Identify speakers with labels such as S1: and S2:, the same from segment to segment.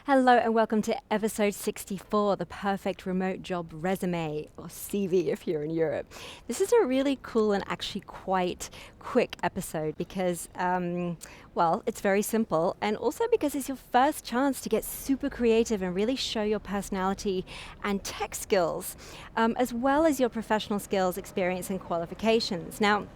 S1: Hello and welcome to episode 64, the perfect remote job resume, or CV if you're in Europe. This is a really cool and actually quite quick episode because, well, it's very simple, and also because it's your first chance to get super creative and really show your personality and tech skills, as well as your professional skills, experience, and qualifications. Now,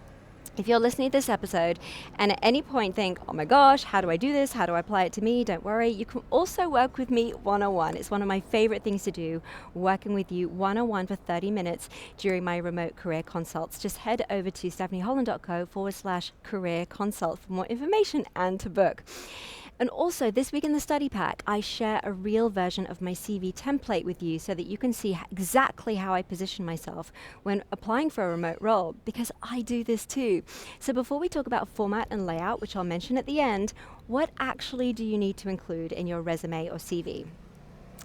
S1: if you're listening to this episode and at any point think, oh my gosh, how do I do this? How do I apply it to me? Don't worry. You can also work with me one-on-one. It's one of my favorite things to do, working with you one-on-one for 30 minutes during my remote career consults. Just head over to stephanieholland.co/career consult for more information and to book. And also, this week in the study pack, I share a real version of my CV template with you so that you can see exactly how I position myself when applying for a remote role, because I do this too. So before we talk about format and layout, which I'll mention at the end, what actually do you need to include in your resume or CV?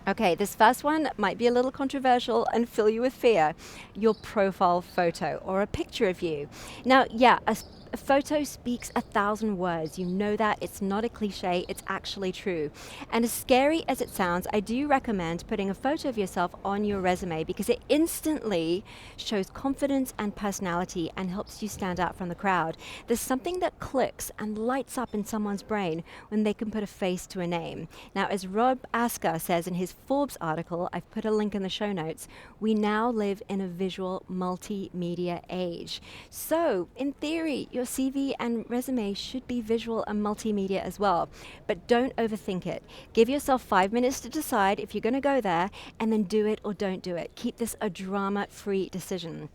S1: Okay, this first one might be a little controversial and fill you with fear. Your profile photo or a picture of you. Now, yeah, a photo speaks 1,000 words. You know that. It's not a cliche. It's actually true. And as scary as it sounds, I do recommend putting a photo of yourself on your resume because it instantly shows confidence and personality and helps you stand out from the crowd. There's something that clicks and lights up in someone's brain when they can put a face to a name. Now, as Rob Asker says in his Forbes article, I've put a link in the show notes, we now live in a visual multimedia age. So, in theory, your CV and resume should be visual and multimedia as well. But don't overthink it. Give yourself 5 minutes to decide if you're going to go there, and then do it or don't do it. Keep this a drama-free decision.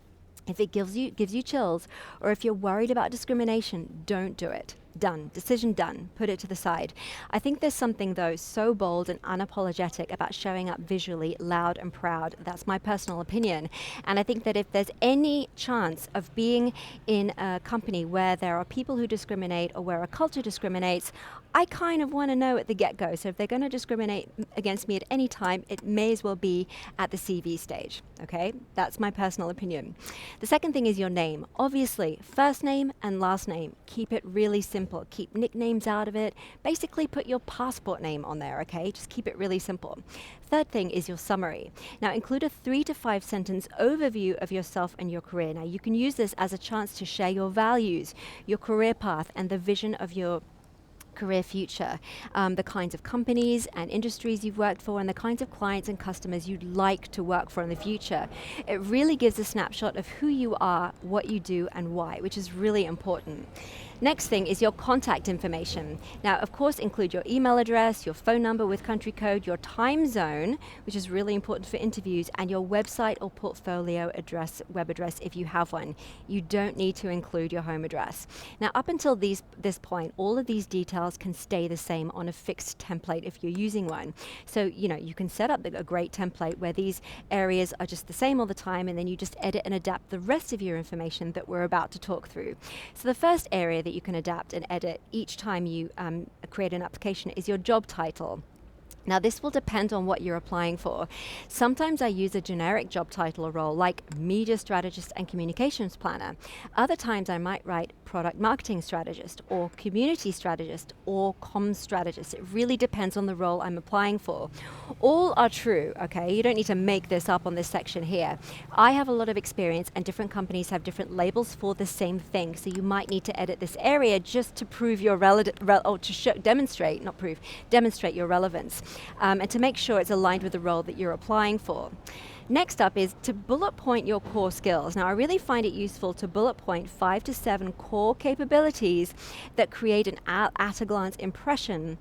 S1: If it gives you chills, or if you're worried about discrimination, don't do it. Done. Decision done. Put it to the side. I think there's something, though, so bold and unapologetic about showing up visually loud and proud. That's my personal opinion. And I think that if there's any chance of being in a company where there are people who discriminate or where a culture discriminates, I kind of want to know at the get-go. So if they're going to discriminate against me at any time, it may as well be at the CV stage. Okay? That's my personal opinion. The second thing is your name. Obviously, first name and last name. Keep it really simple. Keep nicknames out of it. Basically, put your passport name on there, okay? Just keep it really simple. Third thing is your summary. Now, include a 3 to 5 sentence overview of yourself and your career. Now, you can use this as a chance to share your values, your career path, and the vision of your career future, the kinds of companies and industries you've worked for, and the kinds of clients and customers you'd like to work for in the future. It really gives a snapshot of who you are, what you do, and why, which is really important. Next thing is your contact information. Now, of course, include your email address, your phone number with country code, your time zone, which is really important for interviews, and your website or portfolio address, web address if you have one. You don't need to include your home address. Now, up until this point, all of these details can stay the same on a fixed template if you're using one. So, you can set up a great template where these areas are just the same all the time, and then you just edit and adapt the rest of your information that we're about to talk through. So the first area that you can adapt and edit each time you create an application is your job title. Now, this will depend on what you're applying for. Sometimes I use a generic job title or role like media strategist and communications planner. Other times I might write product marketing strategist or community strategist or comms strategist. It really depends on the role I'm applying for. All are true, okay? You don't need to make this up on this section here. I have a lot of experience, and different companies have different labels for the same thing. So you might need to edit this area just to prove your demonstrate your relevance. And to make sure it's aligned with the role that you're applying for. Next up is to bullet point your core skills. Now, I really find it useful to bullet point 5 to 7 core capabilities that create an at-a-glance impression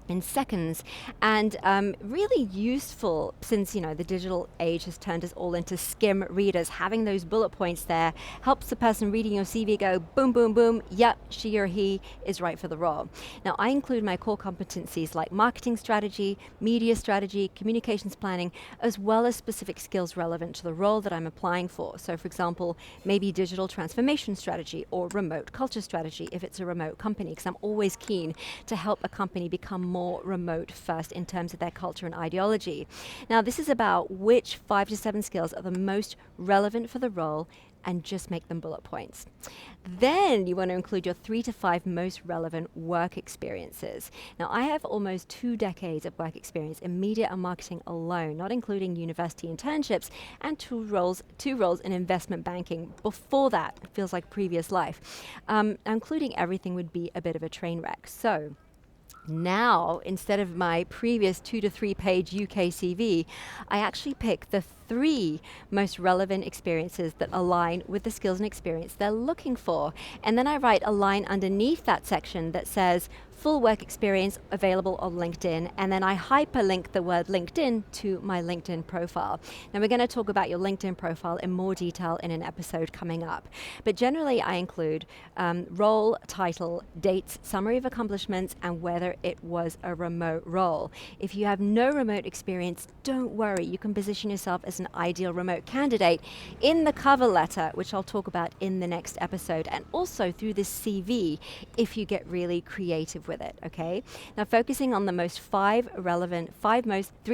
S1: in seconds, and really useful since the digital age has turned us all into skim readers. Having those bullet points there helps the person reading your CV go boom, boom, boom, yep, she or he is right for the role. Now, I include my core competencies like marketing strategy, media strategy, communications planning, as well as specific skills relevant to the role that I'm applying for. So, for example, maybe digital transformation strategy or remote culture strategy if it's a remote company, because I'm always keen to help a company become more remote first in terms of their culture and ideology. Now, this is about which 5 to 7 skills are the most relevant for the role and just make them bullet points. Then you want to include your 3 to 5 most relevant work experiences. Now, I have almost 2 decades of work experience in media and marketing alone, not including university internships and two roles in investment banking. Before that, it feels like previous life. Including everything would be a bit of a train wreck. So now, instead of my previous 2 to 3 page UK CV, I actually pick the 3 most relevant experiences that align with the skills and experience they're looking for. And then I write a line underneath that section that says full work experience available on LinkedIn, and then I hyperlink the word LinkedIn to my LinkedIn profile. Now, we're going to talk about your LinkedIn profile in more detail in an episode coming up. But generally, I include role, title, dates, summary of accomplishments, and whether it was a remote role. If you have no remote experience, don't worry. You can position yourself as an ideal remote candidate in the cover letter, which I'll talk about in the next episode, and also through this CV if you get really creative with it, okay? Now, focusing on the 3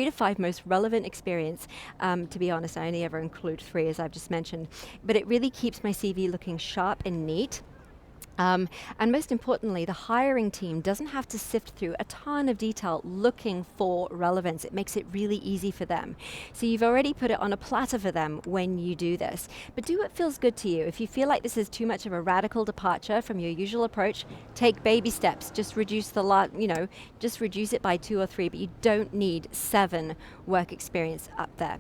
S1: to 5 most relevant experience, to be honest, I only ever include 3, as I've just mentioned, but it really keeps my CV looking sharp and neat. And most importantly, the hiring team doesn't have to sift through a ton of detail looking for relevance. It makes it really easy for them. So you've already put it on a platter for them when you do this. But do what feels good to you. If you feel like this is too much of a radical departure from your usual approach, take baby steps. Just reduce just reduce it by 2 or 3, but you don't need 7 work experience up there.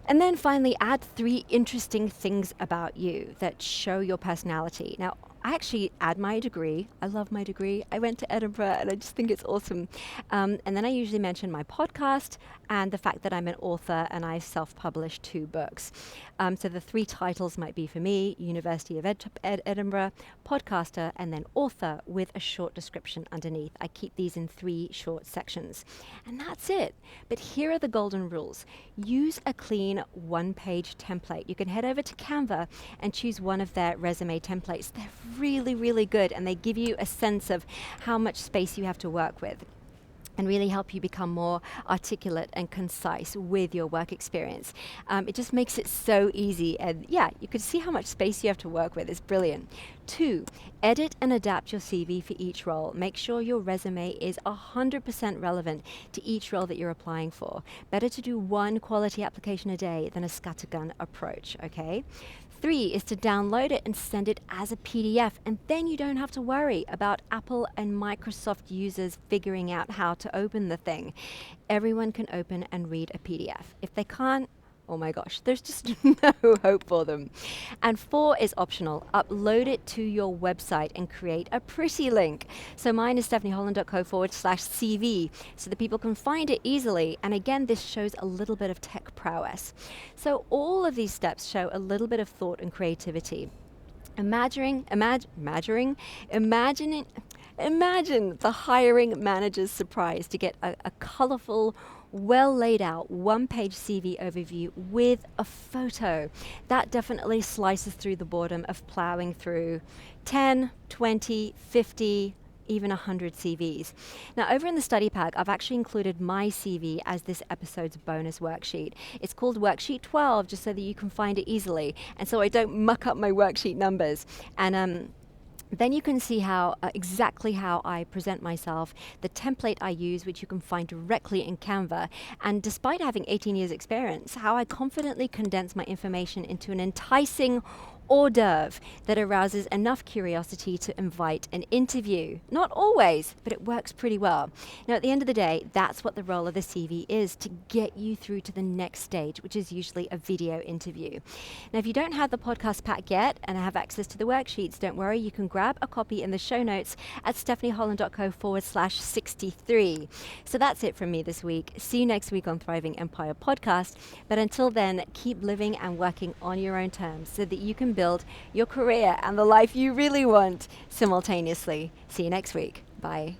S1: And then finally, add 3 interesting things about you that show your personality. Now, I actually add my degree. I love my degree. I went to Edinburgh and I just think it's awesome. And then I usually mention my podcast and the fact that I'm an author and I self-published 2 books. So the 3 titles might be for me: University of Edinburgh, podcaster, and then author with a short description underneath. I keep these in 3 short sections. And that's it. But here are the golden rules. Use a clean 1-page template. You can head over to Canva and choose one of their resume templates. They're really, really good, and they give you a sense of how much space you have to work with and really help you become more articulate and concise with your work experience. It just makes it so easy, and yeah, you can see how much space you have to work with. It's brilliant. 2, edit and adapt your CV for each role. Make sure your resume is 100% relevant to each role that you're applying for. Better to do 1 quality application a day than a scattergun approach, okay? 3 is to download it and send it as a PDF, and then you don't have to worry about Apple and Microsoft users figuring out how to open the thing. Everyone can open and read a PDF. If they can't, oh my gosh, there's just no hope for them. And 4 is optional. Upload it to your website and create a pretty link. So mine is stephanieholland.co/CV so that people can find it easily. And again, this shows a little bit of tech prowess. So all of these steps show a little bit of thought and creativity. Imagine the hiring manager's surprise to get a colorful, well laid out 1-page CV overview with a photo. That definitely slices through the boredom of plowing through 10, 20, 50, even 100 CVs. Now, over in the study pack, I've actually included my CV as this episode's bonus worksheet. It's called Worksheet 12, just so that you can find it easily, and so I don't muck up my worksheet numbers. And then you can see exactly how I present myself, the template I use, which you can find directly in Canva, and despite having 18 years experience, how I confidently condense my information into an enticing hors d'oeuvre that arouses enough curiosity to invite an interview. Not always, but it works pretty well. Now, at the end of the day, that's what the role of the CV is, to get you through to the next stage, which is usually a video interview. Now, if you don't have the podcast pack yet and have access to the worksheets, don't worry, you can grab a copy in the show notes at stephanieholland.co/63. So that's it from me this week. See you next week on Thriving Empire Podcast. But until then, keep living and working on your own terms so that you can build your career and the life you really want simultaneously. See you next week. Bye.